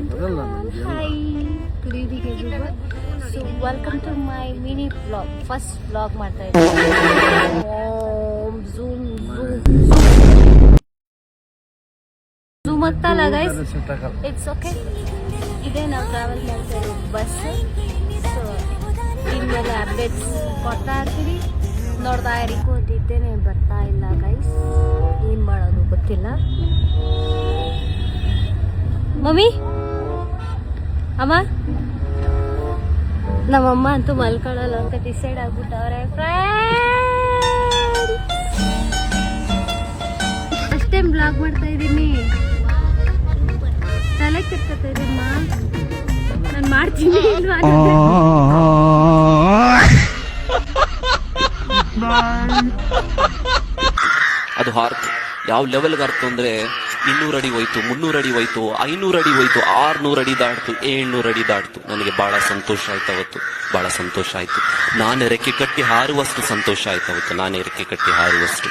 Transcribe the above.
Hi, good evening everyone. So welcome to my mini vlog. First vlog ಮಾಡ್ತಾ ಇದ್ದೀನಿ. Zoom ಆಗ್ತಲ್ಲ guys. It's okay. ಇದೇ ನಾವು travel ಮಾಡ್ತಾ ಇರೋ ಬಸ್. ಸೊ ಇನ್ಮೇಲೆ ಅಪ್ಡೇಟ್ಸ್ ಕೊಡ್ತಾ ಇರ್ತೀವಿ. ನೋಡ್ತಾ ಇರಿ, ಕೂತಿದ್ದೇನೆ, ಬರ್ತಾ ಇಲ್ಲ ಗೈಸ್. ಏನು ಮಾಡೋದು ಗೊತ್ತಿಲ್ಲ. ಮಮ್ಮಿ, ಅಮ್ಮ, ನಮ್ಮಮ್ಮ ಅಂತೂ ಮಲ್ಕೊಳ್ಳಲ್ಲ ಅಂತ ಡಿಸೈಡ್ ಆಗ್ಬಿಟ್ಟವ್ರೆ. ಫಸ್ಟ್ ಟೈಮ್ ಬ್ಲಾಗ್ ಮಾಡ್ತಾ ಇದ್ದೀನಿ. ತಲೆ ಕೆಡ್ಕೊತಾ ಇದ್ದೀಮ್ಮ. ನಾನು ಮಾಡ್ತೀನಿ ಇಲ್ವಾ ಅದು ಹಾರ್ತು ಯಾವ ಲೆವೆಲ್ಗೆ ಅರ್ಥ ಅಂದ್ರೆ 200 ಅಡಿ ಹೋಯ್ತು, 300 ಅಡಿ ಹೋಯ್ತು, 500 ಅಡಿ ಹೋಯ್ತು, 600 ಅಡಿ ದಾಟ್ತು, 700 ಅಡಿ ದಾಟ್ತು. ನನಗೆ ಬಹಳ ಸಂತೋಷ ಆಯ್ತು ಅವತ್ತು, ಬಹಳ ಸಂತೋಷ ಆಯ್ತು. ನಾನು ರೆಕ್ಕೆ ಕಟ್ಟಿ ಹಾರುವಷ್ಟು ಸಂತೋಷ ಆಯ್ತು ಅವತ್ತು, ನಾನು ರೆಕ್ಕೆ ಕಟ್ಟಿ ಹಾರುವಷ್ಟು.